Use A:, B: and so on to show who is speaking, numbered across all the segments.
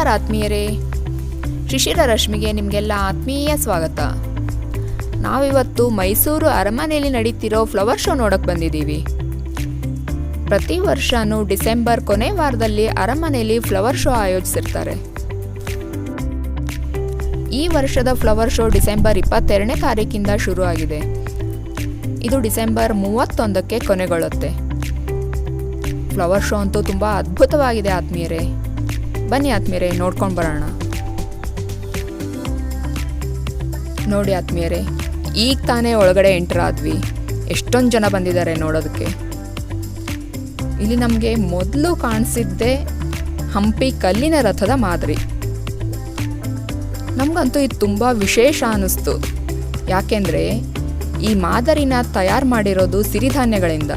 A: ನಮಸ್ಕಾರ ಆತ್ಮೀಯರೇ, ಶಿಶಿರ ರಶ್ಮಿಗೆ ನಿಮಗೆಲ್ಲ ಆತ್ಮೀಯ ಸ್ವಾಗತ. ನಾವಿವತ್ತು ಮೈಸೂರು ಅರಮನೆಯಲ್ಲಿ ನಡೀತಿರೋ ಫ್ಲವರ್ ಶೋ ನೋಡಕ್ಕೆ ಬಂದಿದ್ದೀವಿ. ಪ್ರತಿ ವರ್ಷನೂ ಡಿಸೆಂಬರ್ ಕೊನೆ ವಾರದಲ್ಲಿ ಅರಮನೆಯಲ್ಲಿ ಫ್ಲವರ್ ಶೋ ಆಯೋಜಿಸಿರ್ತಾರೆ. ಈ ವರ್ಷದ ಫ್ಲವರ್ ಶೋ ಡಿಸೆಂಬರ್ 22ನೇ ತಾರೀಕಿಂದ ಶುರು ಆಗಿದೆ. ಇದು ಡಿಸೆಂಬರ್ 31ಕ್ಕೆ ಕೊನೆಗೊಳ್ಳುತ್ತೆ. ಫ್ಲವರ್ ಶೋ ಅಂತೂ ತುಂಬ ಅದ್ಭುತವಾಗಿದೆ ಆತ್ಮೀಯರೇ. ಬನ್ನಿ ಆತ್ಮೀಯರೇ, ನೋಡ್ಕೊಂಡು ಬರೋಣ. ನೋಡಿ ಆತ್ಮೀಯರೇ, ಈಗ ತಾನೇ ಒಳಗಡೆ ಎಂಟರ್ ಆದ್ವಿ. ಎಷ್ಟೊಂದು ಜನ ಬಂದಿದ್ದಾರೆ ನೋಡೋದಕ್ಕೆ. ಇಲ್ಲಿ ನಮಗೆ ಮೊದಲು ಕಾಣಿಸಿದ್ದೆ ಹಂಪಿ ಕಲ್ಲಿನ ರಥದ ಮಾದರಿ. ನಮಗಂತೂ ಇದು ತುಂಬ ವಿಶೇಷ ಅನ್ನಿಸ್ತು. ಯಾಕೆಂದರೆ ಈ ಮಾದರಿನ ತಯಾರು ಮಾಡಿರೋದು ಸಿರಿಧಾನ್ಯಗಳಿಂದ.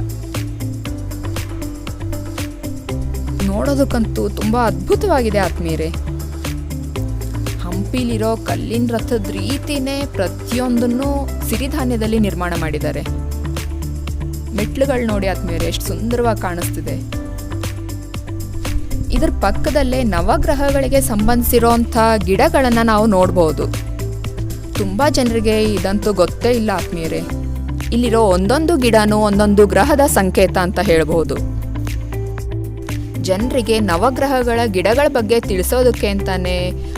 A: ನೋಡೋದಕ್ಕಂತೂ ತುಂಬ ಅದ್ಭುತವಾಗಿದೆ ಆತ್ಮೀಯರೇ. ಹಂಪಿಲಿರೋ ಕಲ್ಲಿನ ರಥದ ರೀತಿನೇ ಪ್ರತಿಯೊಂದನ್ನು ಸಿರಿಧಾನ್ಯದಲ್ಲಿ ನಿರ್ಮಾಣ ಮಾಡಿದ್ದಾರೆ. ಮೆಟ್ಲುಗಳು ನೋಡಿ ಆತ್ಮೀಯರೇ, ಎಷ್ಟು ಸುಂದರವಾಗಿ ಕಾಣಿಸ್ತಿದೆ. ಇದರ ಪಕ್ಕದಲ್ಲೇ ನವಗ್ರಹಗಳಿಗೆ ಸಂಬಂಧಿಸಿರೋಂಥ ಗಿಡಗಳನ್ನು ನಾವು ನೋಡ್ಬೋದು. ತುಂಬ ಜನರಿಗೆ ಇದಂತೂ ಗೊತ್ತೇ ಇಲ್ಲ ಆತ್ಮೀಯರೇ. ಇಲ್ಲಿರೋ ಒಂದೊಂದು ಗಿಡನೂ ಒಂದೊಂದು ಗ್ರಹದ ಸಂಕೇತ ಅಂತ ಹೇಳ್ಬೋದು. ಜನರಿಗೆ ನವಗ್ರಹಗಳ ಗಿಡಗಳ ಬಗ್ಗೆ ತಿಳಿಸೋದಕ್ಕೆ ಅಂತಾನೆ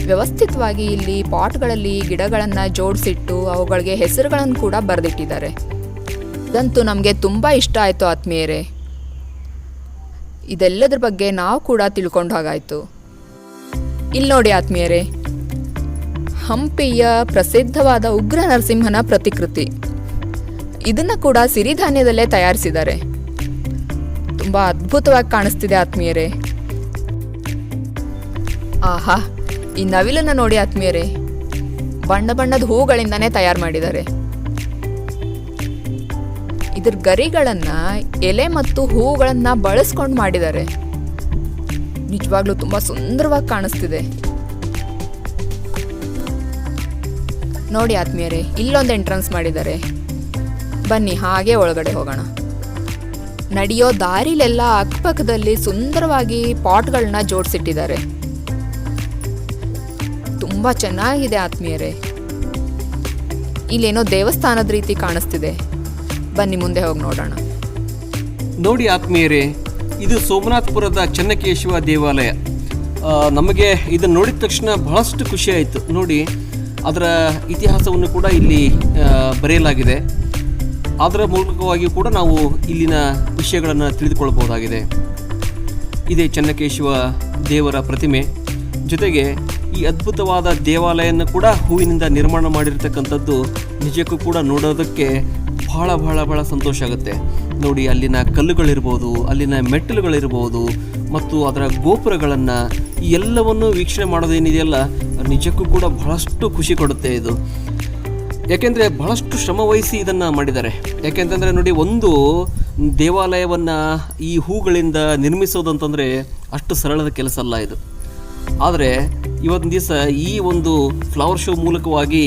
A: ವ್ಯವಸ್ಥಿತವಾಗಿ ಇಲ್ಲಿ ಪಾಟ್ಗಳಲ್ಲಿ ಗಿಡಗಳನ್ನು ಜೋಡಿಸಿಟ್ಟು ಅವುಗಳಿಗೆ ಹೆಸರುಗಳನ್ನು ಕೂಡ ಬರೆದಿಟ್ಟಿದ್ದಾರೆ. ಇದಂತೂ ನಮಗೆ ತುಂಬ ಇಷ್ಟ ಆಯಿತು ಆತ್ಮೀಯರೇ. ಇದೆಲ್ಲದ್ರ ಬಗ್ಗೆ ನಾವು ಕೂಡ ತಿಳ್ಕೊಂಡು ಹಾಗಾಯಿತು. ಇಲ್ಲಿ ನೋಡಿ ಆತ್ಮೀಯರೇ, ಹಂಪಿಯ ಪ್ರಸಿದ್ಧವಾದ ಉಗ್ರ ನರಸಿಂಹನ ಪ್ರತಿಕೃತಿ. ಇದನ್ನು ಕೂಡ ಸಿರಿಧಾನ್ಯದಲ್ಲೇ ತಯಾರಿಸಿದ್ದಾರೆ. ತುಂಬ ಅದ್ಭುತವಾಗಿ ಕಾಣಿಸ್ತಿದೆ ಆತ್ಮೀಯರೇ. ಆಹಾ, ಈ ನವಿಲನ್ನು ನೋಡಿ ಆತ್ಮೀಯರೇ, ಬಣ್ಣ ಬಣ್ಣದ ಹೂಗಳಿಂದಾನೇ ತಯಾರು ಮಾಡಿದ್ದಾರೆ. ಇದ್ರ ಗರಿಗಳನ್ನು ಎಲೆ ಮತ್ತು ಹೂಗಳನ್ನು ಬಳಸ್ಕೊಂಡು ಮಾಡಿದ್ದಾರೆ. ನಿಜವಾಗ್ಲೂ ತುಂಬ ಸುಂದರವಾಗಿ ಕಾಣಿಸ್ತಿದೆ. ನೋಡಿ ಆತ್ಮೀಯರೇ, ಇಲ್ಲೊಂದು ಎಂಟ್ರೆನ್ಸ್ ಮಾಡಿದ್ದಾರೆ. ಬನ್ನಿ ಹಾಗೆ ಒಳಗಡೆ ಹೋಗೋಣ. ನಡೆಯೋ ದಾರಿಲೆಲ್ಲ ಅಕ್ಕಪಕ್ಕದಲ್ಲಿ ಸುಂದರವಾಗಿ ಪಾಟ್ಗಳನ್ನ ಜೋಡಿಸಿಟ್ಟಿದ್ದಾರೆ. ತುಂಬ ಚೆನ್ನಾಗಿದೆ ಆತ್ಮೀಯರೇ. ಇಲ್ಲೇನೋ ದೇವಸ್ಥಾನದ ರೀತಿ ಕಾಣಿಸ್ತಿದೆ. ಬನ್ನಿ ಮುಂದೆ ಹೋಗಿ ನೋಡೋಣ.
B: ನೋಡಿ ಆತ್ಮೀಯರೇ, ಇದು ಸೋಮನಾಥಪುರದ ಚೆನ್ನಕೇಶವ ದೇವಾಲಯ. ನಮಗೆ ಇದನ್ನು ನೋಡಿದ ತಕ್ಷಣ ಬಹಳಷ್ಟು ಖುಷಿ ಆಯಿತು. ನೋಡಿ, ಅದರ ಇತಿಹಾಸವನ್ನು ಕೂಡ ಇಲ್ಲಿ ಬರೆಯಲಾಗಿದೆ. ಅದರ ಮೂಲಕವಾಗಿ ಕೂಡ ನಾವು ಇಲ್ಲಿನ ವಿಷಯಗಳನ್ನು ತಿಳಿದುಕೊಳ್ಳಬಹುದಾಗಿದೆ. ಇದೇ ಚೆನ್ನಕೇಶವ ದೇವರ ಪ್ರತಿಮೆ. ಜೊತೆಗೆ ಈ ಅದ್ಭುತವಾದ ದೇವಾಲಯವನ್ನು ಕೂಡ ಹೂವಿನಿಂದ ನಿರ್ಮಾಣ ಮಾಡಿರ್ತಕ್ಕಂಥದ್ದು ನಿಜಕ್ಕೂ ಕೂಡ ನೋಡೋದಕ್ಕೆ ಬಹಳ ಬಹಳ ಬಹಳ ಸಂತೋಷ ಆಗುತ್ತೆ. ನೋಡಿ, ಅಲ್ಲಿನ ಕಲ್ಲುಗಳಿರ್ಬೋದು, ಅಲ್ಲಿನ ಮೆಟ್ಟಿಲುಗಳಿರ್ಬೋದು ಮತ್ತು ಅದರ ಗೋಪುರಗಳನ್ನು ಈ ಎಲ್ಲವನ್ನು ವೀಕ್ಷಣೆ ಮಾಡೋದೇನಿದೆಯಲ್ಲ, ನಿಜಕ್ಕೂ ಕೂಡ ಬಹಳಷ್ಟು ಖುಷಿ ಕೊಡುತ್ತೆ ಇದು. ಯಾಕೆಂದರೆ ಬಹಳಷ್ಟು ಶ್ರಮವಹಿಸಿ ಇದನ್ನು ಮಾಡಿದ್ದಾರೆ. ಯಾಕೆಂತಂದರೆ ನೋಡಿ, ಒಂದು ದೇವಾಲಯವನ್ನು ಈ ಹೂಗಳಿಂದ ನಿರ್ಮಿಸೋದಂತಂದರೆ ಅಷ್ಟು ಸರಳದ ಕೆಲಸ ಅಲ್ಲ ಇದು. ಆದರೆ ಇವತ್ತಿನ ದಿವಸ ಈ ಒಂದು ಫ್ಲವರ್ ಶೋ ಮೂಲಕವಾಗಿ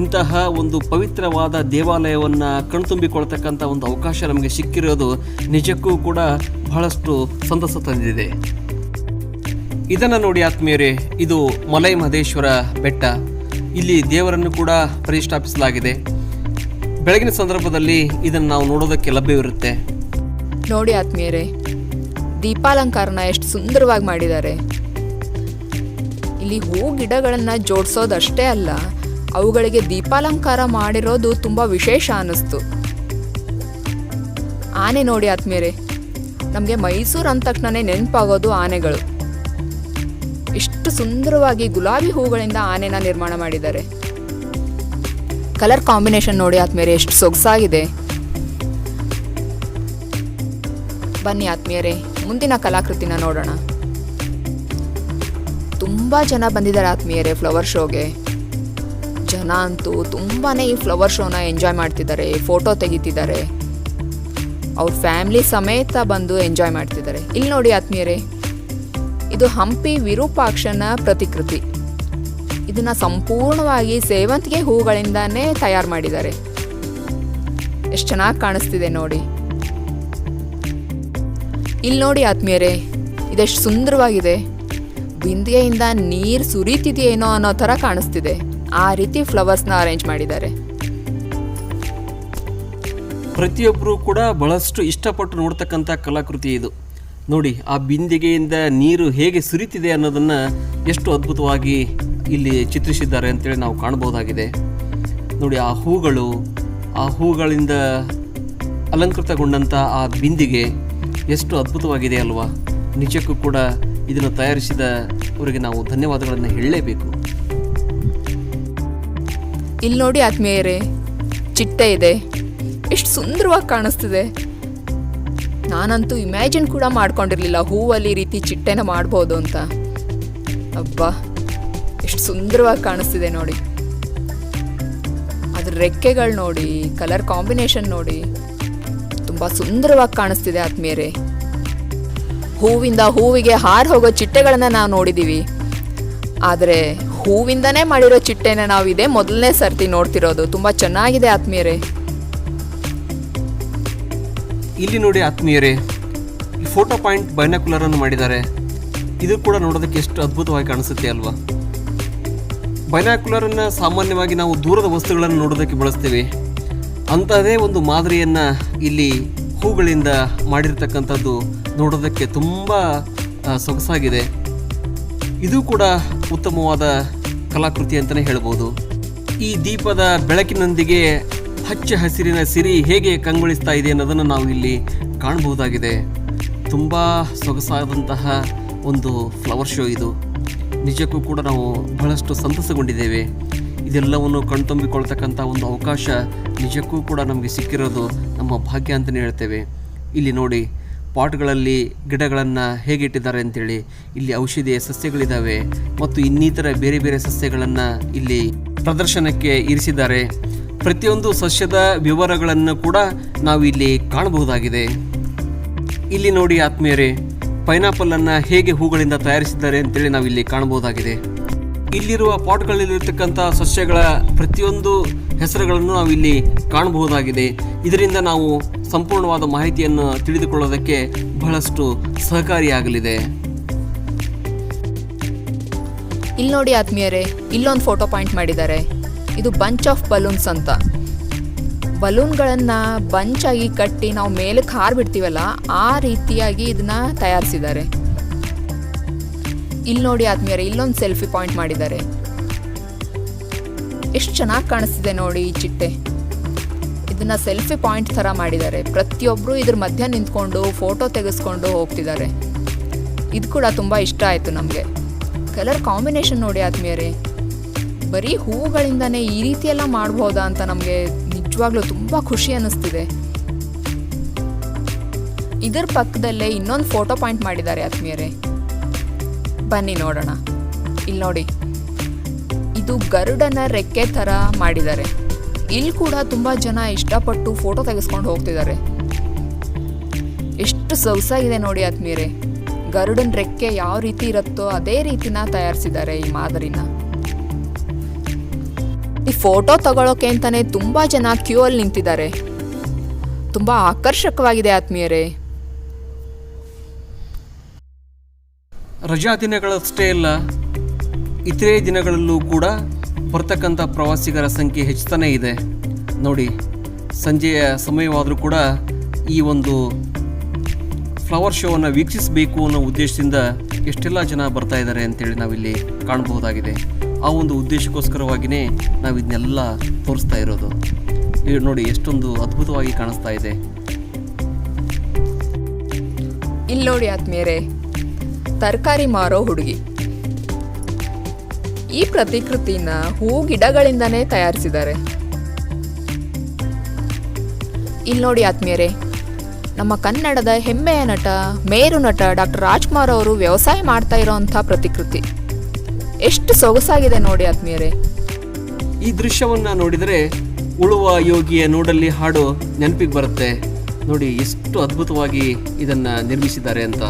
B: ಇಂತಹ ಒಂದು ಪವಿತ್ರವಾದ ದೇವಾಲಯವನ್ನು ಕಣ್ತುಂಬಿಕೊಳ್ತಕ್ಕಂಥ ಒಂದು ಅವಕಾಶ ನಮಗೆ ಸಿಕ್ಕಿರೋದು ನಿಜಕ್ಕೂ ಕೂಡ ಬಹಳಷ್ಟು ಸಂತಸ ತಂದಿದೆ. ಇದನ್ನು ನೋಡಿ ಆತ್ಮೀಯರೇ, ಇದು ಮಲೈ ಮಹದೇಶ್ವರ ಬೆಟ್ಟ. ಇಲ್ಲಿ ದೇವರನ್ನು ಕೂಡ ಪ್ರತಿಷ್ಠಾಪಿಸಲಾಗಿದೆ. ಬೆಳಗಿನ ಸಂದರ್ಭದಲ್ಲಿ ಇದನ್ನು ನಾವು ನೋಡೋದಕ್ಕೆ ಲಭ್ಯವಿರುತ್ತೆ.
A: ನೋಡಿ ಆತ್ಮೀಯರೇ, ದೀಪಾಲಂಕಾರನ ಎಷ್ಟು ಸುಂದರವಾಗಿ ಮಾಡಿದ್ದಾರೆ. ಇಲ್ಲಿ ಹೂ ಗಿಡಗಳನ್ನು ಜೋಡಿಸೋದಷ್ಟೇ ಅಲ್ಲ, ಅವುಗಳಿಗೆ ದೀಪಾಲಂಕಾರ ಮಾಡಿರೋದು ತುಂಬ ವಿಶೇಷ ಅನ್ನಿಸ್ತು. ಆನೆ ನೋಡಿ ಆತ್ಮೀಯರೇ, ನಮಗೆ ಮೈಸೂರು ಅಂದ ತಕ್ಷಣನೇ ನೆನಪಾಗೋದು ಆನೆಗಳು. ಎಷ್ಟು ಸುಂದರವಾಗಿ ಗುಲಾಬಿ ಹೂಗಳಿಂದ ಆನೆನ ನಿರ್ಮಾಣ ಮಾಡಿದ್ದಾರೆ. ಕಲರ್ ಕಾಂಬಿನೇಷನ್ ನೋಡಿ ಆತ್ಮೀಯರೇ, ಎಷ್ಟು ಸೊಗಸಾಗಿದೆ. ಬನ್ನಿ ಆತ್ಮೀಯರೇ, ಮುಂದಿನ ಕಲಾಕೃತಿನ ನೋಡೋಣ. ತುಂಬ ಜನ ಬಂದಿದ್ದಾರೆ ಆತ್ಮೀಯರೇ ಫ್ಲವರ್ ಶೋಗೆ. ಜನ ಅಂತೂ ತುಂಬಾ ಈ ಫ್ಲವರ್ ಶೋನ ಎಂಜಾಯ್ ಮಾಡ್ತಿದ್ದಾರೆ, ಫೋಟೋ ತೆಗಿತಿದ್ದಾರೆ. ಅವ್ರ ಫ್ಯಾಮಿಲಿ ಸಮೇತ ಬಂದು ಎಂಜಾಯ್ ಮಾಡ್ತಿದ್ದಾರೆ. ಇಲ್ಲಿ ನೋಡಿ ಆತ್ಮೀಯರೇ, ಇದು ಹಂಪಿ ವಿರೂಪಾಕ್ಷನ ಪ್ರತಿಕೃತಿ. ಇದನ್ನು ಸಂಪೂರ್ಣವಾಗಿ ಸೇವಂತಿಗೆ ಹೂಗಳಿಂದಾನೇ ತಯಾರು ಮಾಡಿದ್ದಾರೆ. ಎಷ್ಟು ಚೆನ್ನಾಗಿ ಕಾಣಿಸ್ತಿದೆ ನೋಡಿ. ಇಲ್ಲಿ ನೋಡಿ ಆತ್ಮೀಯರೇ, ಇದೆಷ್ಟು ಸುಂದರವಾಗಿದೆ. ಬಿಂದಿಗೆಯಿಂದ ನೀರು ಸುರಿತಿದೆಯೇನೋ ಅನ್ನೋ ಥರ ಕಾಣಿಸ್ತಿದೆ. ಆ ರೀತಿ ಫ್ಲವರ್ಸ್ನ ಅರೇಂಜ್ ಮಾಡಿದ್ದಾರೆ.
B: ಪ್ರತಿಯೊಬ್ಬರು ಕೂಡ ಬಹಳಷ್ಟು ಇಷ್ಟಪಟ್ಟು ನೋಡ್ತಕ್ಕಂಥ ಕಲಾಕೃತಿ ಇದು. ನೋಡಿ, ಆ ಬಿಂದಿಗೆಯಿಂದ ನೀರು ಹೇಗೆ ಸುರಿತಿದೆ ಅನ್ನೋದನ್ನು ಎಷ್ಟು ಅದ್ಭುತವಾಗಿ ಇಲ್ಲಿ ಚಿತ್ರಿಸಿದ್ದಾರೆ ಅಂತೇಳಿ ನಾವು ಕಾಣಬಹುದಾಗಿದೆ. ನೋಡಿ, ಆ ಹೂಗಳಿಂದ ಅಲಂಕೃತಗೊಂಡಂಥ ಆ ಬಿಂದಿಗೆ ಎಷ್ಟು ಅದ್ಭುತವಾಗಿದೆ ಅಲ್ವಾ? ನಿಜಕ್ಕೂ ಕೂಡ ಇದನ್ನು ತಯಾರಿಸಿದವರಿಗೆ ನಾವು ಧನ್ಯವಾದಗಳನ್ನು ಹೇಳಲೇಬೇಕು.
A: ಇಲ್ಲಿ ನೋಡಿ ಆತ್ಮೀಯರೇ, ಚಿಟ್ಟೆ ಇದೆ, ಎಷ್ಟು ಸುಂದರವಾಗಿ ಕಾಣಿಸ್ತಿದೆ. ನಾನಂತೂ ಇಮ್ಯಾಜಿನ್ ಕೂಡ ಮಾಡ್ಕೊಂಡಿರ್ಲಿಲ್ಲ ಹೂವಲ್ಲಿ ಈ ರೀತಿ ಚಿಟ್ಟೆನ ಮಾಡ್ಬೋದು ಅಂತ. ಅಬ್ಬಾ, ಎಷ್ಟು ಸುಂದರವಾಗಿ ಕಾಣಿಸ್ತಿದೆ ನೋಡಿ. ಅದ್ರ ರೆಕ್ಕೆಗಳು ನೋಡಿ, ಕಲರ್ ಕಾಂಬಿನೇಷನ್ ನೋಡಿ, ತುಂಬ ಸುಂದರವಾಗಿ ಕಾಣಿಸ್ತಿದೆ ಆತ್ಮೀಯರೇ. ಹೂವಿಂದ ಹೂವಿಗೆ ಹಾರಿ ಹೋಗೋ ಚಿಟ್ಟೆಗಳನ್ನು ನಾವು ನೋಡಿದ್ದೀವಿ, ಆದರೆ ಹೂವಿಂದನೇ ಮಾಡಿರೋ ಚಿಟ್ಟೆನ ನಾವು ಇದೇ ಮೊದಲನೇ ಸರ್ತಿ ನೋಡ್ತಿರೋದು. ತುಂಬ ಚೆನ್ನಾಗಿದೆ ಆತ್ಮೀಯರೇ.
B: ಇಲ್ಲಿ ನೋಡಿ ಆತ್ಮೀಯರೇ, ಈ ಫೋಟೋ ಪಾಯಿಂಟ್ ಬೈನಾಕ್ಯುಲರ್ ಅನ್ನು ಮಾಡಿದ್ದಾರೆ. ಇದು ಕೂಡ ನೋಡೋದಕ್ಕೆ ಎಷ್ಟು ಅದ್ಭುತವಾಗಿ ಕಾಣಿಸುತ್ತೆ ಅಲ್ವಾ? ಬೈನಾಕ್ಯುಲರನ್ನು ಸಾಮಾನ್ಯವಾಗಿ ನಾವು ದೂರದ ವಸ್ತುಗಳನ್ನು ನೋಡೋದಕ್ಕೆ ಬಳಸ್ತೀವಿ. ಅಂಥದೇ ಒಂದು ಮಾದರಿಯನ್ನು ಇಲ್ಲಿ ಹೂಗಳಿಂದ ಮಾಡಿರ್ತಕ್ಕಂಥದ್ದು ನೋಡೋದಕ್ಕೆ ತುಂಬ ಸೊಗಸಾಗಿದೆ. ಇದು ಕೂಡ ಉತ್ತಮವಾದ ಕಲಾಕೃತಿ ಅಂತಲೇ ಹೇಳ್ಬೋದು. ಈ ದೀಪದ ಬೆಳಕಿನೊಂದಿಗೆ ಹಚ್ಚ ಹಸಿರಿನ ಸಿರಿ ಹೇಗೆ ಕಂಗೊಳಿಸ್ತಾ ಇದೆ ಅನ್ನೋದನ್ನು ನಾವು ಇಲ್ಲಿ ಕಾಣಬಹುದಾಗಿದೆ. ತುಂಬ ಸೊಗಸಾದಂತಹ ಒಂದು ಫ್ಲವರ್ ಶೋ ಇದು. ನಿಜಕ್ಕೂ ಕೂಡ ನಾವು ಬಹಳಷ್ಟು ಸಂತಸಗೊಂಡಿದ್ದೇವೆ. ಇದೆಲ್ಲವನ್ನು ಕಣ್ತುಂಬಿಕೊಳ್ತಕ್ಕಂಥ ಒಂದು ಅವಕಾಶ ನಿಜಕ್ಕೂ ಕೂಡ ನಮಗೆ ಸಿಕ್ಕಿರೋದು ನಮ್ಮ ಭಾಗ್ಯ ಅಂತಲೇ ಹೇಳ್ತೇವೆ. ಇಲ್ಲಿ ನೋಡಿ, ಪಾಟ್ಗಳಲ್ಲಿ ಗಿಡಗಳನ್ನು ಹೇಗೆ ಇಟ್ಟಿದ್ದಾರೆ ಅಂತೇಳಿ. ಇಲ್ಲಿ ಔಷಧೀಯ ಸಸ್ಯಗಳಿದ್ದಾವೆ ಮತ್ತು ಇನ್ನಿತರ ಬೇರೆ ಬೇರೆ ಸಸ್ಯಗಳನ್ನು ಇಲ್ಲಿ ಪ್ರದರ್ಶನಕ್ಕೆ ಇರಿಸಿದ್ದಾರೆ. ಪ್ರತಿಯೊಂದು ಸಸ್ಯದ ವಿವರಗಳನ್ನು ಕೂಡ ನಾವು ಇಲ್ಲಿ ಕಾಣಬಹುದಾಗಿದೆ. ಇಲ್ಲಿ ನೋಡಿ ಆತ್ಮೀಯರೇ, ಪೈನಾಪಲನ್ನು ಹೇಗೆ ಹೂಗಳಿಂದ ತಯಾರಿಸಿದ್ದಾರೆ ಅಂತೇಳಿ ನಾವಿಲ್ಲಿ ಕಾಣಬಹುದಾಗಿದೆ. ಇಲ್ಲಿರುವ ಪಾಟ್ಗಳಲ್ಲಿರ್ತಕ್ಕಂಥ ಸಸ್ಯಗಳ ಪ್ರತಿಯೊಂದು ಹೆಸರುಗಳನ್ನು ನಾವಿಲ್ಲಿ ಕಾಣಬಹುದಾಗಿದೆ. ಇದರಿಂದ ನಾವು ಸಂಪೂರ್ಣವಾದ ಮಾಹಿತಿಯನ್ನು ತಿಳಿದುಕೊಳ್ಳೋದಕ್ಕೆ ಬಹಳಷ್ಟು ಸಹಕಾರಿಯಾಗಲಿದೆ.
A: ಇಲ್ಲಿ ನೋಡಿ ಆತ್ಮೀಯರೇ, ಇಲ್ಲೊಂದು ಫೋಟೋ ಪಾಯಿಂಟ್ ಮಾಡಿದ್ದಾರೆ. ಇದು ಬಂಚ್ ಆಫ್ ಬಲೂನ್ಸ್ ಅಂತ. ಬಲೂನ್ಗಳನ್ನು ಬಂಚಾಗಿ ಕಟ್ಟಿ ನಾವು ಮೇಲಕ್ಕೆ ಹಾರ್ಬಿಡ್ತೀವಲ್ಲ, ಆ ರೀತಿಯಾಗಿ ಇದನ್ನ ತಯಾರಿಸಿದ್ದಾರೆ. ಇಲ್ಲಿ ನೋಡಿ ಆತ್ಮೀಯರೇ, ಇಲ್ಲೊಂದು ಸೆಲ್ಫಿ ಪಾಯಿಂಟ್ ಮಾಡಿದ್ದಾರೆ. ಎಷ್ಟು ಚೆನ್ನಾಗಿ ಕಾಣಿಸ್ತಿದೆ ನೋಡಿ ಈ ಚಿಟ್ಟೆ. ಇದನ್ನ ಸೆಲ್ಫಿ ಪಾಯಿಂಟ್ ಥರ ಮಾಡಿದ್ದಾರೆ. ಪ್ರತಿಯೊಬ್ಬರು ಇದ್ರ ಮಧ್ಯ ನಿಂತ್ಕೊಂಡು ಫೋಟೋ ತೆಗೆಸ್ಕೊಂಡು ಹೋಗ್ತಿದ್ದಾರೆ. ಇದು ಕೂಡ ತುಂಬ ಇಷ್ಟ ಆಯಿತು ನಮಗೆ. ಕಲರ್ ಕಾಂಬಿನೇಷನ್ ನೋಡಿ ಆತ್ಮೀಯರೇ, ಬರೀ ಹೂಗಳಿಂದನೇ ಈ ರೀತಿಯೆಲ್ಲ ಮಾಡ್ಬೋದಾ ಅಂತ ನಮಗೆ ನಿಜವಾಗ್ಲೂ ತುಂಬ ಖುಷಿ ಅನ್ನಿಸ್ತಿದೆ. ಇದರ ಪಕ್ಕದಲ್ಲೇ ಇನ್ನೊಂದು ಫೋಟೋ ಪಾಯಿಂಟ್ ಮಾಡಿದ್ದಾರೆ ಆತ್ಮೀಯರೇ, ಬನ್ನಿ ನೋಡೋಣ. ಇಲ್ಲಿ ನೋಡಿ, ಇದು ಗರುಡನ ರೆಕ್ಕೆ ಥರ ಮಾಡಿದ್ದಾರೆ. ಇಲ್ಲಿ ಕೂಡ ತುಂಬ ಜನ ಇಷ್ಟಪಟ್ಟು ಫೋಟೋ ತೆಗೆಸ್ಕೊಂಡು ಹೋಗ್ತಿದ್ದಾರೆ. ಎಷ್ಟು ಸೊಗಸಾಗಿದೆ ನೋಡಿ ಆತ್ಮೀಯರೇ. ಗರುಡನ ರೆಕ್ಕೆ ಯಾವ ರೀತಿ ಇರುತ್ತೋ ಅದೇ ರೀತಿನ ತಯಾರಿಸಿದ್ದಾರೆ ಈ ಮಾದರಿನ. ಈ ಫೋಟೋ ತಗೊಳ್ಳೋಕೆ ಅಂತಾನೆ ತುಂಬ ಜನ ಕ್ಯೂ ಅಲ್ಲಿ ನಿಂತಿದ್ದಾರೆ. ತುಂಬ ಆಕರ್ಷಕವಾಗಿದೆ ಆತ್ಮೀಯರೇ.
B: ರಜಾ ದಿನಗಳಷ್ಟೇ ಅಲ್ಲ, ಇತರೆ ದಿನಗಳಲ್ಲೂ ಕೂಡ ಬರ್ತಕ್ಕಂಥ ಪ್ರವಾಸಿಗರ ಸಂಖ್ಯೆ ಹೆಚ್ಚುತ್ತಾನೇ ಇದೆ. ನೋಡಿ, ಸಂಜೆಯ ಸಮಯವಾದರೂ ಕೂಡ ಈ ಒಂದು ಫ್ಲವರ್ ಶೋವನ್ನು ವೀಕ್ಷಿಸಬೇಕು ಅನ್ನೋ ಉದ್ದೇಶದಿಂದ ಎಷ್ಟೆಲ್ಲ ಜನ ಬರ್ತಾ ಇದ್ದಾರೆ ಅಂತೇಳಿ ನಾವಿಲ್ಲಿ ಕಾಣಬಹುದಾಗಿದೆ. ಆ ಒಂದು ಉದ್ದೇಶಕ್ಕೋಸ್ಕರವಾಗಿಯೇ ನಾವು ಇದನ್ನೆಲ್ಲ ತೋರಿಸ್ತಾ ಇರೋದು. ಇದು ನೋಡಿ, ಎಷ್ಟೊಂದು ಅದ್ಭುತವಾಗಿ ಕಾಣಿಸ್ತಾ ಇದೆ.
A: ಇಲ್ಲಿ ನೋಡಿ ಆತ್ಮೀಯರೇ, ತರಕಾರಿ ಮಾರೋ ಹುಡುಗಿ. ಈ ಪ್ರತಿಕೃತಿನ ಹೂ ಗಿಡಗಳಿಂದನೇ ತಯಾರಿಸಿದ್ದಾರೆ. ಇಲ್ಲಿ ನೋಡಿ ಆತ್ಮೀಯರೇ, ನಮ್ಮ ಕನ್ನಡದ ಹೆಮ್ಮೆಯ ನಟ, ಮೇರು ನಟ ಡಾಕ್ಟರ್ ರಾಜ್ಕುಮಾರ್ ಅವರು ವ್ಯವಸಾಯ ಮಾಡ್ತಾ ಇರೋಂಥ ಪ್ರತಿಕೃತಿ. ಎಷ್ಟು ಸೊಗಸಾಗಿದೆ ನೋಡಿ ಆತ್ಮೀಯರೇ.
B: ಈ ದೃಶ್ಯವನ್ನು ನೋಡಿದರೆ ಉಳುವ ಯೋಗಿಯ ನೋಡಲ್ಲಿ ಹಾಡು ನೆನಪಿಗೆ ಬರುತ್ತೆ. ನೋಡಿ, ಎಷ್ಟು ಅದ್ಭುತವಾಗಿ ಇದನ್ನು ನಿರ್ಮಿಸಿದ್ದಾರೆ ಅಂತ.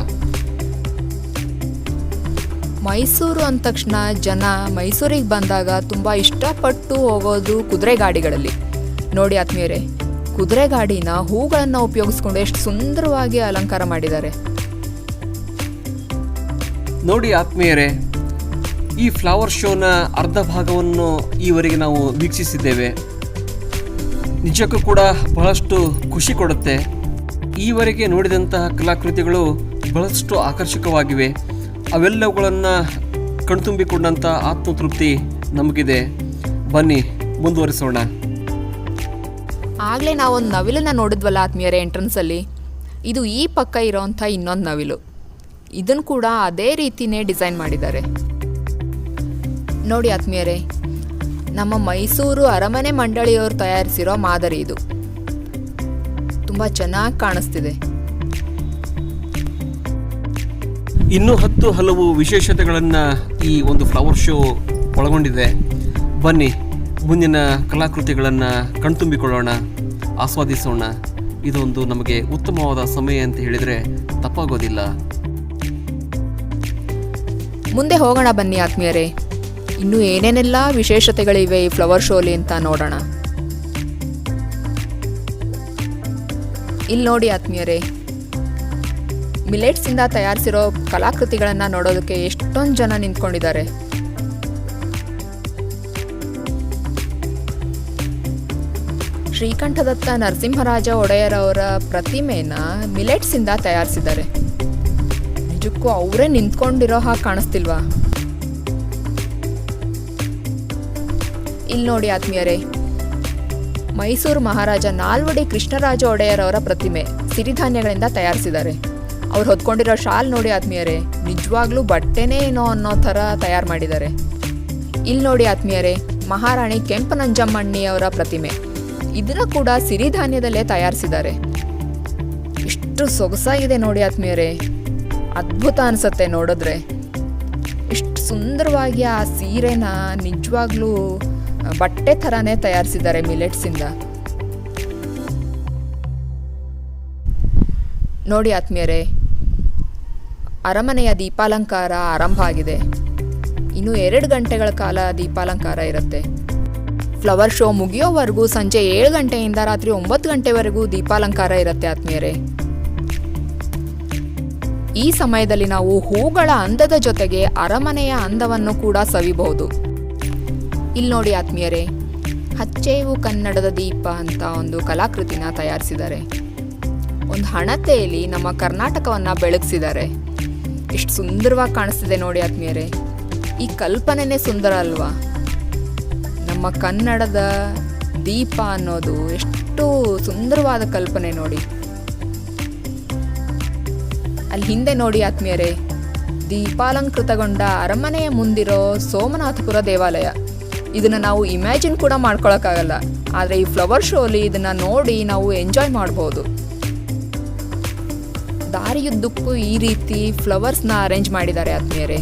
A: ಮೈಸೂರು ಅಂದ ತಕ್ಷಣ ಜನ ಮೈಸೂರಿಗೆ ಬಂದಾಗ ತುಂಬ ಇಷ್ಟಪಟ್ಟು ಹೋಗೋದು ಕುದುರೆ ಗಾಡಿಗಳಲ್ಲಿ. ನೋಡಿ ಆತ್ಮೀಯರೇ, ಕುದುರೆ ಗಾಡಿನ ಹೂಗಳನ್ನು ಉಪಯೋಗಿಸ್ಕೊಂಡು ಎಷ್ಟು ಸುಂದರವಾಗಿ ಅಲಂಕಾರ ಮಾಡಿದ್ದಾರೆ.
B: ನೋಡಿ ಆತ್ಮೀಯರೇ, ಈ ಫ್ಲವರ್ ಶೋನ ಅರ್ಧ ಭಾಗವನ್ನು ಈವರೆಗೆ ನಾವು ವೀಕ್ಷಿಸಿದ್ದೇವೆ. ನಿಜಕ್ಕೂ ಕೂಡ ಬಹಳಷ್ಟು ಖುಷಿ ಕೊಡುತ್ತೆ. ಈವರೆಗೆ ನೋಡಿದಂತಹ ಕಲಾಕೃತಿಗಳು ಬಹಳಷ್ಟು ಆಕರ್ಷಕವಾಗಿವೆ. ಅವೆಲ್ಲವುಗಳನ್ನು ಕಣ್ತುಂಬಿಕೊಂಡಂಥ ಆತ್ಮತೃಪ್ತಿ ನಮಗಿದೆ. ಬನ್ನಿ ಮುಂದುವರಿಸೋಣ.
A: ಆಗಲೇ ನಾವೊಂದು ನವಿಲನ್ನು ನೋಡಿದ್ವಲ್ಲ ಆತ್ಮೀಯರೇ ಎಂಟ್ರೆನ್ಸಲ್ಲಿ, ಇದು ಈ ಪಕ್ಕ ಇರೋವಂಥ ಇನ್ನೊಂದು ನವಿಲು. ಇದನ್ನು ಕೂಡ ಅದೇ ರೀತಿಯೇ ಡಿಸೈನ್ ಮಾಡಿದ್ದಾರೆ. ನೋಡಿ ಆತ್ಮೀಯರೇ, ನಮ್ಮ ಮೈಸೂರು ಅರಮನೆ ಮಂಡಳಿಯವರು ತಯಾರಿಸಿರೋ ಮಾದರಿ ಇದು. ತುಂಬ ಚೆನ್ನಾಗಿ ಕಾಣಿಸ್ತಿದೆ.
B: ಇನ್ನೂ ಹಲವು ವಿಶೇಷತೆಗಳನ್ನು ಈ ಒಂದು ಫ್ಲವರ್ ಶೋ ಒಳಗೊಂಡಿದೆ. ಬನ್ನಿ ಮುಂದಿನ ಕಲಾಕೃತಿಗಳನ್ನು ಕಣ್ತುಂಬಿಕೊಳ್ಳೋಣ, ಆಸ್ವಾದಿಸೋಣ. ಇದೊಂದು ನಮಗೆ ಉತ್ತಮವಾದ ಸಮಯ ಅಂತ ಹೇಳಿದರೆ ತಪ್ಪಾಗೋದಿಲ್ಲ.
A: ಮುಂದೆ ಹೋಗೋಣ ಬನ್ನಿ ಆತ್ಮೀಯರೇ. ಇನ್ನು ಏನೇನೆಲ್ಲ ವಿಶೇಷತೆಗಳಿವೆ ಈ ಫ್ಲವರ್ ಶೋಲಿ ಅಂತ ನೋಡೋಣ. ಇಲ್ಲಿ ನೋಡಿ ಆತ್ಮೀಯರೇ, ಮಿಲೆಟ್ಸಿಂದ ತಯಾರಿಸಿರೋ ಕಲಾಕೃತಿಗಳನ್ನು ನೋಡೋದಕ್ಕೆ ಎಷ್ಟೊಂದು ಜನ ನಿಂತ್ಕೊಂಡಿದ್ದಾರೆ. ಶ್ರೀಕಂಠದತ್ತ ನರಸಿಂಹರಾಜ ಒಡೆಯರ್ ಅವರ ಪ್ರತಿಮೆನ ಮಿಲೆಟ್ಸಿಂದ ತಯಾರಿಸಿದ್ದಾರೆ. ನಿಜಕ್ಕೂ ಅವರೇ ನಿಂತ್ಕೊಂಡಿರೋ ಹಾಗೆ ಕಾಣಿಸ್ತಿಲ್ವಾ? ಇಲ್ಲಿ ನೋಡಿ ಆತ್ಮೀಯರೇ, ಮೈಸೂರು ಮಹಾರಾಜ ನಾಲ್ವಡಿ ಕೃಷ್ಣರಾಜ ಒಡೆಯರ್ ಅವರ ಪ್ರತಿಮೆ ಸಿರಿಧಾನ್ಯಗಳಿಂದ ತಯಾರಿಸಿದ್ದಾರೆ. ಅವ್ರು ಹೊತ್ಕೊಂಡಿರೋ ಶಾಲ್ ನೋಡಿ ಆತ್ಮೀಯರೇ, ನಿಜವಾಗ್ಲೂ ಬಟ್ಟೆನೇ ಏನೋ ಅನ್ನೋ ಥರ ತಯಾರು ಮಾಡಿದ್ದಾರೆ. ಇಲ್ಲಿ ನೋಡಿ ಆತ್ಮೀಯರೇ, ಮಹಾರಾಣಿ ಕೆಂಪನಂಜಮ್ಮಣ್ಣಿ ಅವರ ಪ್ರತಿಮೆ, ಇದನ್ನ ಕೂಡ ಸಿರಿಧಾನ್ಯದಲ್ಲೇ ತಯಾರಿಸಿದ್ದಾರೆ. ಇಷ್ಟು ಸೊಗಸಾಗಿದೆ ನೋಡಿ ಆತ್ಮೀಯರೇ, ಅದ್ಭುತ ಅನಿಸುತ್ತೆ ನೋಡಿದ್ರೆ. ಇಷ್ಟು ಸುಂದರವಾಗಿ ಆ ಸೀರೆನ ನಿಜವಾಗ್ಲೂ ಬಟ್ಟೆ ಥರನೇ ತಯಾರಿಸಿದ್ದಾರೆ ಮಿಲೆಟ್ಸಿಂದ. ನೋಡಿ ಆತ್ಮೀಯರೇ, ಅರಮನೆಯ ದೀಪಾಲಂಕಾರ ಆರಂಭ ಆಗಿದೆ. ಇನ್ನು 2 ಗಂಟೆಗಳ ಕಾಲ ದೀಪಾಲಂಕಾರ ಇರುತ್ತೆ. ಫ್ಲವರ್ ಶೋ ಮುಗಿಯೋವರೆಗೂ ಸಂಜೆ 7 ಗಂಟೆಯಿಂದ ರಾತ್ರಿ 9 ಗಂಟೆವರೆಗೂ ದೀಪಾಲಂಕಾರ ಇರುತ್ತೆ ಆತ್ಮೀಯರೇ. ಈ ಸಮಯದಲ್ಲಿ ನಾವು ಹೂಗಳ ಅಂದದ ಜೊತೆಗೆ ಅರಮನೆಯ ಅಂದವನ್ನು ಕೂಡ ಸವಿಬಹುದು. ಇಲ್ಲಿ ನೋಡಿ ಆತ್ಮೀಯರೇ, ಹಚ್ಚೇವು ಕನ್ನಡದ ದೀಪ ಅಂತ ಒಂದು ಕಲಾಕೃತಿನ ತಯಾರಿಸಿದ್ದಾರೆ. ಒಂದು ಹಣತೆಯಲ್ಲಿ ನಮ್ಮ ಕರ್ನಾಟಕವನ್ನು ಬೆಳಗಿಸಿದ್ದಾರೆ. ಎಷ್ಟು ಸುಂದರವಾಗಿ ಕಾಣಿಸ್ತಿದೆ ನೋಡಿ ಆತ್ಮೀಯರೇ. ಈ ಕಲ್ಪನೆನೇ ಸುಂದರ ಅಲ್ವಾ? ನಮ್ಮ ಕನ್ನಡದ ದೀಪ ಅನ್ನೋದು ಎಷ್ಟು ಸುಂದರವಾದ ಕಲ್ಪನೆ ನೋಡಿ. ಅಲ್ಲಿ ಹಿಂದೆ ನೋಡಿ ಆತ್ಮೀಯರೇ, ದೀಪಾಲಂಕೃತಗೊಂಡ ಅರಮನೆಯ ಮುಂದಿರೋ ಸೋಮನಾಥಪುರ ದೇವಾಲಯ. ಇದನ್ನು ನಾವು ಇಮ್ಯಾಜಿನ್ ಕೂಡ ಮಾಡ್ಕೊಳಕ್ಕಾಗಲ್ಲ, ಆದರೆ ಈ ಫ್ಲವರ್ ಶೋಲಿ ಇದನ್ನು ನೋಡಿ ನಾವು ಎಂಜಾಯ್ ಮಾಡ್ಬೋದು. ದಾರಿಯುದ್ದಕ್ಕೂ ಈ ರೀತಿ ಫ್ಲವರ್ಸ್ನ ಅರೇಂಜ್ ಮಾಡಿದ್ದಾರೆ ಆತ್ಮೀಯರೇ.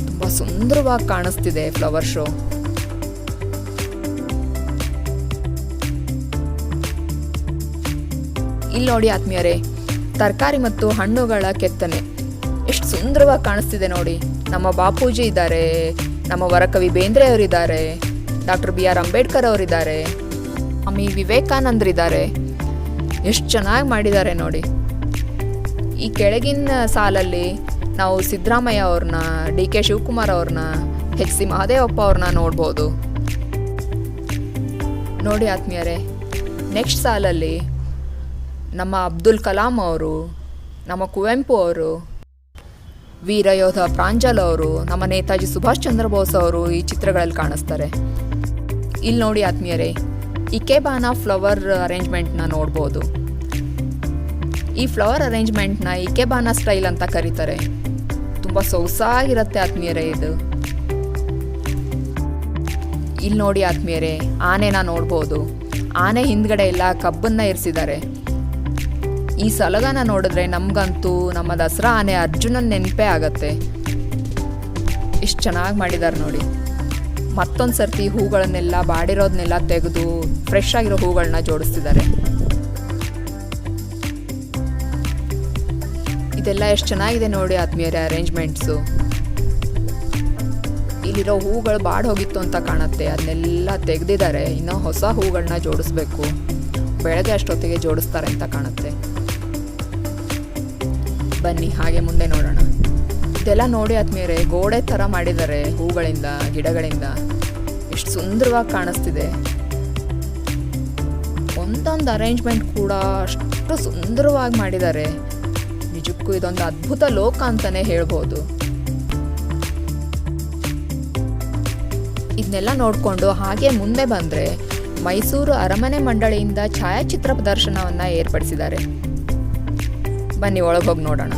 A: ತುಂಬ ಸುಂದರವಾಗಿ ಕಾಣಿಸ್ತಿದೆ ಫ್ಲವರ್ ಶೋ. ಇಲ್ಲಿ ನೋಡಿ ಆತ್ಮೀಯರೇ, ತರಕಾರಿ ಮತ್ತು ಹಣ್ಣುಗಳ ಕೆತ್ತನೆ ಎಷ್ಟು ಸುಂದರವಾಗಿ ಕಾಣಿಸ್ತಿದೆ ನೋಡಿ. ನಮ್ಮ ಬಾಪೂಜಿ ಇದ್ದಾರೆ, ನಮ್ಮ ವರಕವಿ ಬೇಂದ್ರೆ ಅವರಿದ್ದಾರೆ, ಡಾಕ್ಟರ್ BR ಅಂಬೇಡ್ಕರ್ ಅವರಿದ್ದಾರೆ, ಸ್ವಾಮಿ ವಿವೇಕಾನಂದರಿದ್ದಾರೆ. ಎಷ್ಟು ಚೆನ್ನಾಗಿ ಮಾಡಿದ್ದಾರೆ ನೋಡಿ. ಈ ಕೆಳಗಿನ ಸಾಲಲ್ಲಿ ನಾವು ಸಿದ್ದರಾಮಯ್ಯ ಅವ್ರನ್ನ, DK ಶಿವಕುಮಾರ್ ಅವ್ರನ್ನ, HC ಮಹದೇವಪ್ಪ ಅವ್ರನ್ನ ನೋಡ್ಬೋದು. ನೋಡಿ ಆತ್ಮೀಯರೇ, ನೆಕ್ಸ್ಟ್ ಸಾಲಲ್ಲಿ ನಮ್ಮ ಅಬ್ದುಲ್ ಕಲಾಂ ಅವರು, ನಮ್ಮ ಕುವೆಂಪು ಅವರು, ವೀರಯೋಧ ಪ್ರಾಂಜಲ್ ಅವರು, ನಮ್ಮ ನೇತಾಜಿ ಸುಭಾಷ್ ಚಂದ್ರ ಬೋಸ್ ಅವರು ಈ ಚಿತ್ರಗಳಲ್ಲಿ ಕಾಣಿಸ್ತಾರೆ. ಇಲ್ಲಿ ನೋಡಿ ಆತ್ಮೀಯರೇ, ಇಕೆಬಾನ ಫ್ಲವರ್ ಅರೇಂಜ್ಮೆಂಟ್ನ ನೋಡ್ಬೋದು. ಈ ಫ್ಲವರ್ ಅರೇಂಜ್ಮೆಂಟ್ನ ಇಕೆಬಾನ ಸ್ಟೈಲ್ ಅಂತ ಕರೀತಾರೆ. ತುಂಬ ಸೊಗಸಾಗಿರುತ್ತೆ ಆತ್ಮೀಯರೇ ಇದು. ಇಲ್ಲಿ ನೋಡಿ ಆತ್ಮೀಯರೇ, ಆನೆನ ನೋಡ್ಬೋದು. ಆನೆ ಹಿಂದ್ಗಡೆ ಎಲ್ಲ ಕಬ್ಬನ್ನ ಇರಿಸಿದ್ದಾರೆ. ಈ ಸಲಗನ ನೋಡಿದ್ರೆ ನಮಗಂತೂ ನಮ್ಮ ದಸರಾ ಆನೆ ಅರ್ಜುನನ್ ನೆನಪೇ ಆಗತ್ತೆ. ಎಷ್ಟು ಚೆನ್ನಾಗಿ ಮಾಡಿದ್ದಾರೆ ನೋಡಿ. ಮತ್ತೊಂದು ಸರ್ತಿ ಹೂಗಳನ್ನೆಲ್ಲ ಬಾಡಿರೋದನ್ನೆಲ್ಲ ತೆಗೆದು ಫ್ರೆಶ್ ಆಗಿರೋ ಹೂಗಳನ್ನ ಜೋಡಿಸ್ತಿದ್ದಾರೆ. ಇದೆಲ್ಲ ಎಷ್ಟು ಚೆನ್ನಾಗಿದೆ ನೋಡಿ ಆತ್ಮೀಯರೇ ಅರೇಂಜ್ಮೆಂಟ್ಸು. ಇಲ್ಲಿರೋ ಹೂಗಳು ಬಾಡಿ ಹೋಗಿತ್ತು ಅಂತ ಕಾಣುತ್ತೆ, ಅದನ್ನೆಲ್ಲ ತೆಗೆದಿದ್ದಾರೆ. ಇನ್ನೂ ಹೊಸ ಹೂಗಳನ್ನ ಜೋಡಿಸ್ಬೇಕು. ಬೆಳಗ್ಗೆ ಅಷ್ಟೊತ್ತಿಗೆ ಜೋಡಿಸ್ತಾರೆ ಅಂತ ಕಾಣುತ್ತೆ. ಬನ್ನಿ ಹಾಗೆ ಮುಂದೆ ನೋಡೋಣ. ಇದೆಲ್ಲ ನೋಡಿ ಆದ್ಮೇಲೆ ಗೋಡೆ ಥರ ಮಾಡಿದ್ದಾರೆ ಹೂಗಳಿಂದ ಗಿಡಗಳಿಂದ. ಎಷ್ಟು ಸುಂದರವಾಗಿ ಕಾಣಿಸ್ತಿದೆ. ಒಂದೊಂದು ಅರೇಂಜ್ಮೆಂಟ್ ಕೂಡ ಅಷ್ಟು ಸುಂದರವಾಗಿ ಮಾಡಿದ್ದಾರೆ. ನಿಜಕ್ಕೂ ಇದೊಂದು ಅದ್ಭುತ ಲೋಕ ಅಂತಲೇ ಹೇಳ್ಬೋದು. ಇದನ್ನೆಲ್ಲ ನೋಡಿಕೊಂಡು ಹಾಗೆ ಮುಂದೆ ಬಂದರೆ ಮೈಸೂರು ಅರಮನೆ ಮಂಡಳಿಯಿಂದ ಛಾಯಾಚಿತ್ರ ಪ್ರದರ್ಶನವನ್ನು ಏರ್ಪಡಿಸಿದ್ದಾರೆ. ಬನ್ನಿ ಒಳಗೆ ಹೋಗಿ ನೋಡೋಣ.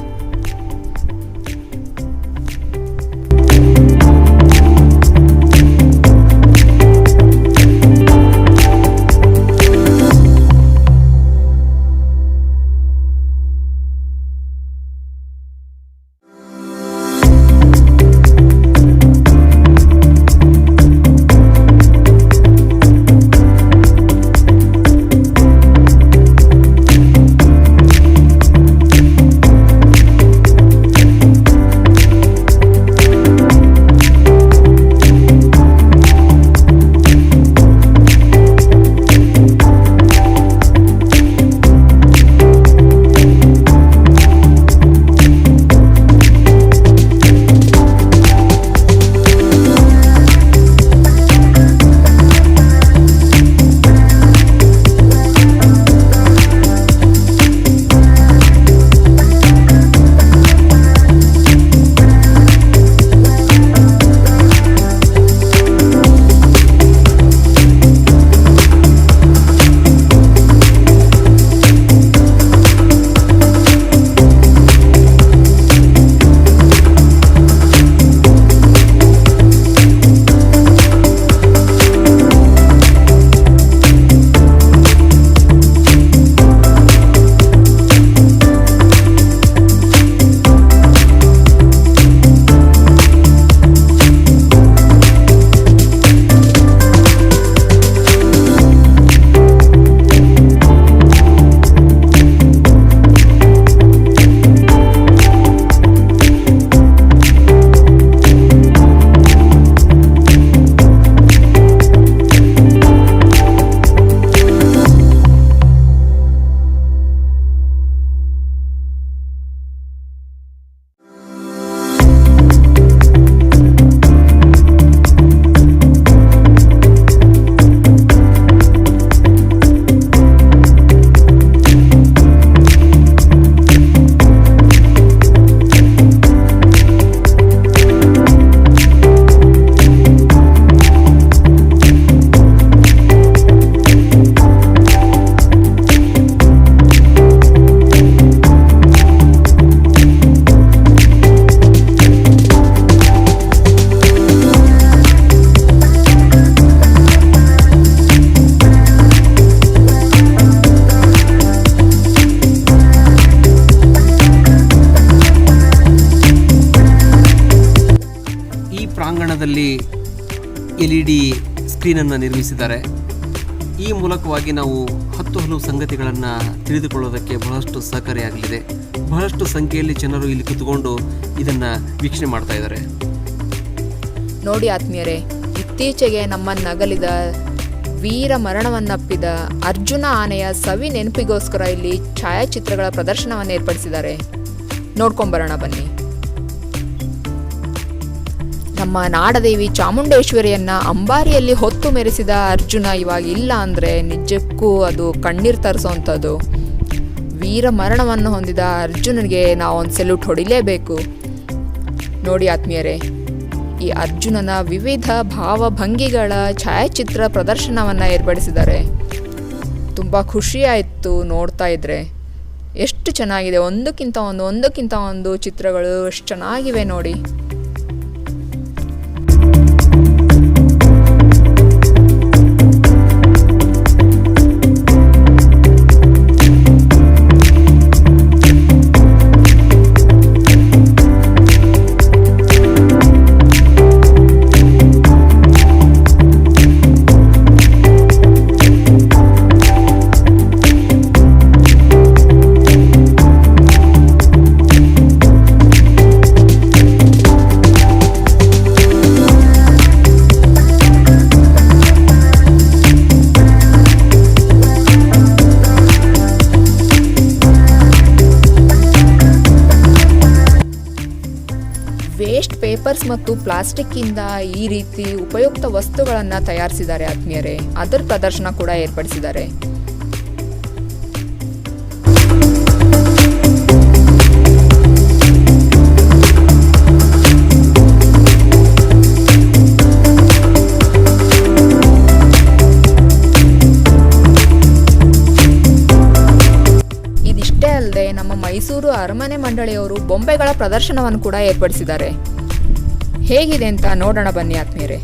B: ಪ್ರಾಂಗಣದಲ್ಲಿ LED ಸ್ಕ್ರೀನನ್ನು ನಿರ್ಮಿಸಿದ್ದಾರೆ. ಈ ಮೂಲಕವಾಗಿ ನಾವು ಹಲವು ಸಂಗತಿಗಳನ್ನು ತಿಳಿದುಕೊಳ್ಳೋದಕ್ಕೆ ಬಹಳಷ್ಟು ಸಹಕಾರಿಯಾಗಲಿದೆ. ಬಹಳಷ್ಟು ಸಂಖ್ಯೆಯಲ್ಲಿ ಜನರು ಇಲ್ಲಿ ಕುತ್ಕೊಂಡು ಇದನ್ನು ವೀಕ್ಷಣೆ ಮಾಡ್ತಾ ಇದ್ದಾರೆ.
A: ನೋಡಿ ಆತ್ಮೀಯರೇ, ಇತ್ತೀಚೆಗೆ ನಮ್ಮನ್ನಗಲಿದ ವೀರ ಮರಣವನ್ನಪ್ಪಿದ ಅರ್ಜುನ ಆನೆಯ ಸವಿ ನೆನಪಿಗೋಸ್ಕರ ಇಲ್ಲಿ ಛಾಯಾಚಿತ್ರಗಳ ಪ್ರದರ್ಶನವನ್ನು ಏರ್ಪಡಿಸಿದ್ದಾರೆ. ನೋಡ್ಕೊಂಬರೋಣ ಬನ್ನಿ. ನಮ್ಮ ನಾಡದೇವಿ ಚಾಮುಂಡೇಶ್ವರಿಯನ್ನ ಅಂಬಾರಿಯಲ್ಲಿ ಹೊತ್ತು ಮೆರೆಸಿದ ಅರ್ಜುನ ಇವಾಗ ಇಲ್ಲ ಅಂದರೆ ನಿಜಕ್ಕೂ ಅದು ಕಣ್ಣೀರು ತರಿಸೋವಂಥದ್ದು. ವೀರ ಮರಣವನ್ನು ಹೊಂದಿದ ಅರ್ಜುನನಿಗೆ ನಾವೊಂದು ಸೆಲ್ಯೂಟ್ ಹೊಡಿಲೇಬೇಕು. ನೋಡಿ ಆತ್ಮೀಯರೇ, ಈ ಅರ್ಜುನನ ವಿವಿಧ ಭಾವಭಂಗಿಗಳ ಛಾಯಾಚಿತ್ರ ಪ್ರದರ್ಶನವನ್ನು ಏರ್ಪಡಿಸಿದ್ದಾರೆ. ತುಂಬ ಖುಷಿಯಾಯಿತು ನೋಡ್ತಾ ಇದ್ರೆ. ಎಷ್ಟು ಚೆನ್ನಾಗಿದೆ, ಒಂದಕ್ಕಿಂತ ಒಂದು ಚಿತ್ರಗಳು ಎಷ್ಟು ಚೆನ್ನಾಗಿವೆ ನೋಡಿ. ಪೇಪರ್ಸ್ ಮತ್ತು ಪ್ಲಾಸ್ಟಿಕ್ಕಿಂದ ಈ ರೀತಿ ಉಪಯುಕ್ತ ವಸ್ತುಗಳನ್ನು ತಯಾರಿಸಿದ್ದಾರೆ ಆತ್ಮೀಯರೇ. ಅದರ ಪ್ರದರ್ಶನ ಕೂಡ ಏರ್ಪಡಿಸಿದ್ದಾರೆ. ಇದಿಷ್ಟೇ ಅಲ್ಲದೆ ನಮ್ಮ ಮೈಸೂರು ಅರಮನೆ ಮಂಡಳಿಯವರು ಬೊಂಬೆಗಳ ಪ್ರದರ್ಶನವನ್ನು ಕೂಡ ಏರ್ಪಡಿಸಿದ್ದಾರೆ. ಹೇಗಿದೆ ಅಂತ ನೋಡೋಣ ಬನ್ನಿ ಆತ್ಮೀಯರೇ.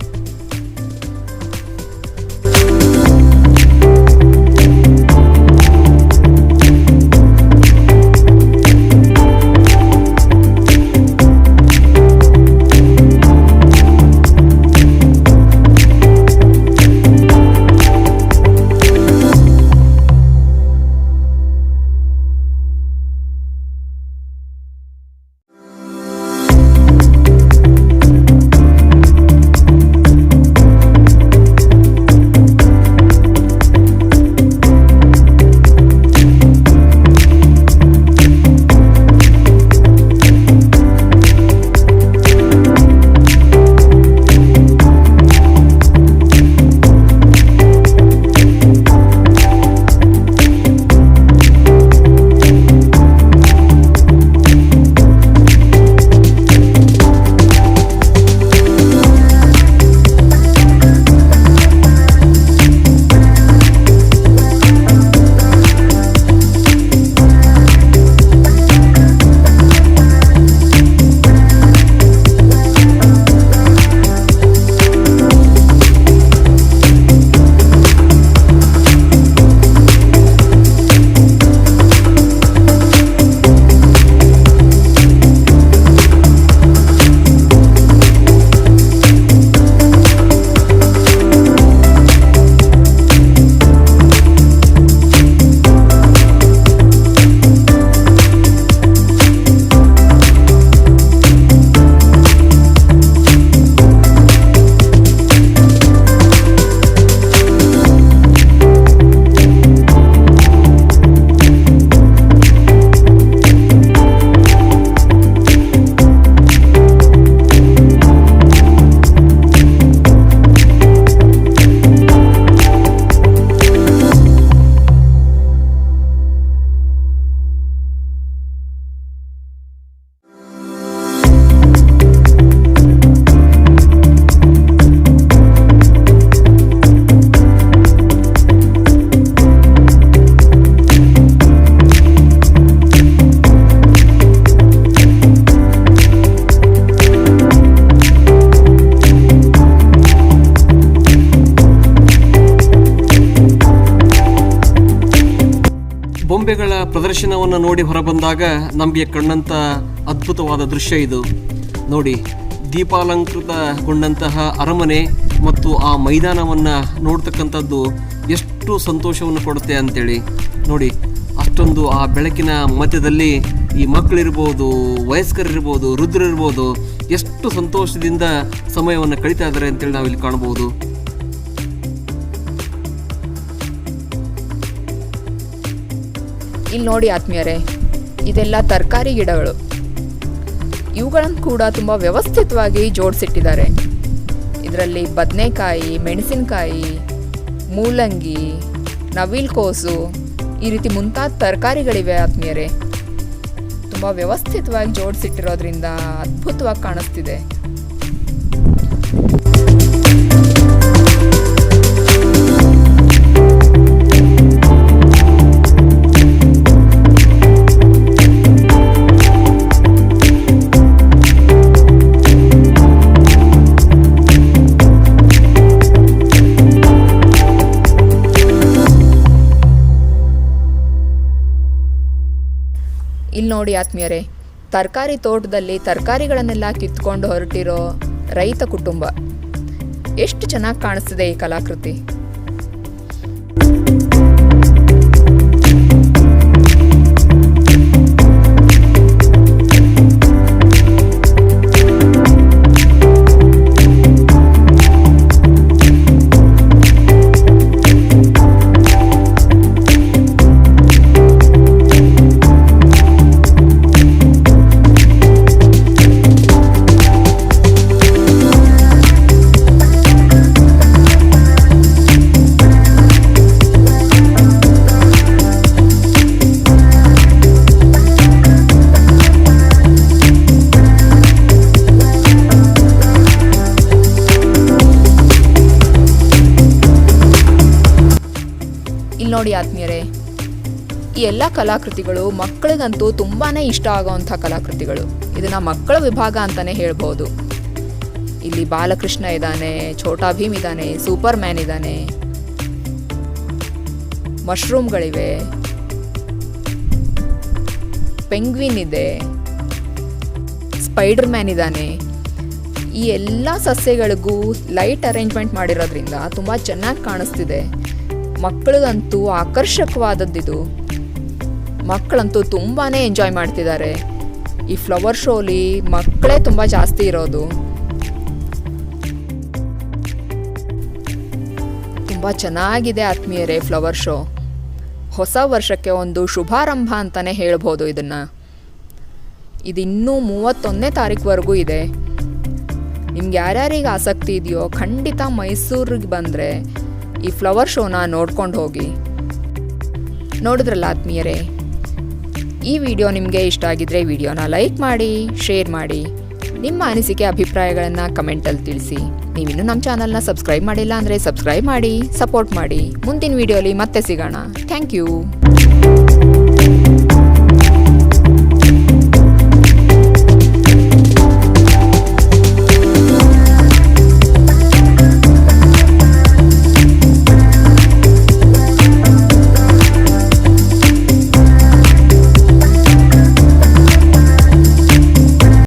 B: ಬೊಂಬೆಗಳ ಪ್ರದರ್ಶನವನ್ನು ನೋಡಿ ಹೊರಬಂದಾಗ ನಮಗೆ ಕಂಡಂಥ ಅದ್ಭುತವಾದ ದೃಶ್ಯ ಇದು. ನೋಡಿ, ದೀಪಾಲಂಕೃತಗೊಂಡಂತಹ ಅರಮನೆ ಮತ್ತು ಆ ಮೈದಾನವನ್ನು ನೋಡ್ತಕ್ಕಂಥದ್ದು ಎಷ್ಟು ಸಂತೋಷವನ್ನು ಕೊಡುತ್ತೆ ಅಂತೇಳಿ. ನೋಡಿ, ಅಷ್ಟೊಂದು ಆ ಬೆಳಕಿನ ಮಧ್ಯದಲ್ಲಿ ಈ ಮಕ್ಕಳಿರ್ಬೋದು, ವಯಸ್ಕರಿರ್ಬೋದು, ವೃದ್ಧರಿರ್ಬೋದು, ಎಷ್ಟು ಸಂತೋಷದಿಂದ ಸಮಯವನ್ನು ಕಳೀತಾ ಇದ್ದಾರೆ ಅಂತೇಳಿ ನಾವಿಲ್ಲಿ ಕಾಣ್ಬೋದು.
A: ಇಲ್ಲಿ ನೋಡಿ ಆತ್ಮೀಯರೇ, ಇದೆಲ್ಲ ತರಕಾರಿ ಗಿಡಗಳು. ಇವುಗಳನ್ನು ಕೂಡ ತುಂಬ ವ್ಯವಸ್ಥಿತವಾಗಿ ಜೋಡಿಸಿಟ್ಟಿದ್ದಾರೆ. ಇದರಲ್ಲಿ ಬದನೆಕಾಯಿ, ಮೆಣಸಿನಕಾಯಿ, ಮೂಲಂಗಿ, ನವಿಲುಕೋಸು, ಈ ರೀತಿ ಮುಂತಾದ ತರಕಾರಿಗಳಿವೆ ಆತ್ಮೀಯರೇ. ತುಂಬ ವ್ಯವಸ್ಥಿತವಾಗಿ ಜೋಡಿಸಿಟ್ಟಿರೋದ್ರಿಂದ ಅದ್ಭುತವಾಗಿ ಕಾಣಿಸ್ತಿದೆ. ಇಲ್ಲಿ ನೋಡಿ ಆತ್ಮೀಯರೇ, ತರಕಾರಿ ತೋಟದಲ್ಲಿ ತರಕಾರಿಗಳನ್ನೆಲ್ಲ ಕಿತ್ಕೊಂಡು ಹೊರಟಿರೋ ರೈತ ಕುಟುಂಬ. ಎಷ್ಟು ಚೆನ್ನಾಗಿ ಕಾಣಿಸ್ತಿದೆ ಈ ಕಲಾಕೃತಿ. ಇಲ್ಲಿ ನೋಡಿ ಆತ್ಮೀಯರೇ, ಈ ಎಲ್ಲ ಕಲಾಕೃತಿಗಳು ಮಕ್ಕಳಿಗಂತೂ ತುಂಬಾ ಇಷ್ಟ ಆಗೋವಂಥ ಕಲಾಕೃತಿಗಳು. ಇದನ್ನು ಮಕ್ಕಳ ವಿಭಾಗ ಅಂತಲೇ ಹೇಳ್ಬೋದು. ಇಲ್ಲಿ ಬಾಲಕೃಷ್ಣ ಇದ್ದಾನೆ, ಛೋಟಾ ಭೀಮ್ ಇದ್ದಾನೆ, ಸೂಪರ್ ಮ್ಯಾನ್ ಇದ್ದಾನೆ, ಮಶ್ರೂಮ್ಗಳಿವೆ, ಪೆಂಗ್ವಿನ್ ಇದೆ, ಸ್ಪೈಡರ್ ಮ್ಯಾನ್ ಇದ್ದಾನೆ. ಈ ಎಲ್ಲ ಸಸ್ಯಗಳಿಗೂ ಲೈಟ್ ಅರೇಂಜ್ಮೆಂಟ್ ಮಾಡಿರೋದ್ರಿಂದ ತುಂಬ ಚೆನ್ನಾಗಿ ಕಾಣಿಸ್ತಿದೆ. ಮಕ್ಕಳಿಗಂತೂ ಆಕರ್ಷಕವಾದದ್ದಿದು. ಮಕ್ಕಳಂತೂ ತುಂಬಾ ಎಂಜಾಯ್ ಮಾಡ್ತಿದ್ದಾರೆ. ಈ ಫ್ಲವರ್ ಶೋಲಿ ಮಕ್ಕಳೇ ತುಂಬ ಜಾಸ್ತಿ ಇರೋದು. ತುಂಬ ಚೆನ್ನಾಗಿದೆ ಆತ್ಮೀಯರೇ ಫ್ಲವರ್ ಶೋ. ಹೊಸ ವರ್ಷಕ್ಕೆ ಒಂದು ಶುಭಾರಂಭ ಅಂತಲೇ ಹೇಳ್ಬೋದು ಇದನ್ನು. ಇದಿನ್ನೂ 31ನೇ ತಾರೀಕುವರೆಗೂ ಇದೆ. ನಿಮ್ಗೆ ಯಾರ್ಯಾರಿಗೆ ಆಸಕ್ತಿ ಇದೆಯೋ ಖಂಡಿತ ಮೈಸೂರಿಗೆ ಬಂದರೆ ಈ ಫ್ಲವರ್ ಶೋನ ನೋಡ್ಕೊಂಡು ಹೋಗಿ. ನೋಡಿದ್ರಲ್ಲ ಆತ್ಮೀಯರೇ, ಈ ವಿಡಿಯೋ ನಿಮಗೆ ಇಷ್ಟ ಆಗಿದ್ರೆ ವಿಡಿಯೋನ ಲೈಕ್ ಮಾಡಿ, ಶೇರ್ ಮಾಡಿ, ನಿಮ್ಮ ಅನಿಸಿಕೆ ಅಭಿಪ್ರಾಯಗಳನ್ನು ಕಮೆಂಟಲ್ಲಿ ತಿಳಿಸಿ. ನೀವಿನ್ನೂ ನಮ್ಮ ಚಾನಲ್ನ ಸಬ್ಸ್ಕ್ರೈಬ್ ಮಾಡಿಲ್ಲ ಅಂದರೆ ಸಬ್ಸ್ಕ್ರೈಬ್ ಮಾಡಿ, ಸಪೋರ್ಟ್ ಮಾಡಿ. ಮುಂದಿನ ವಿಡಿಯೋಲಿ ಮತ್ತೆ ಸಿಗೋಣ. Thank you.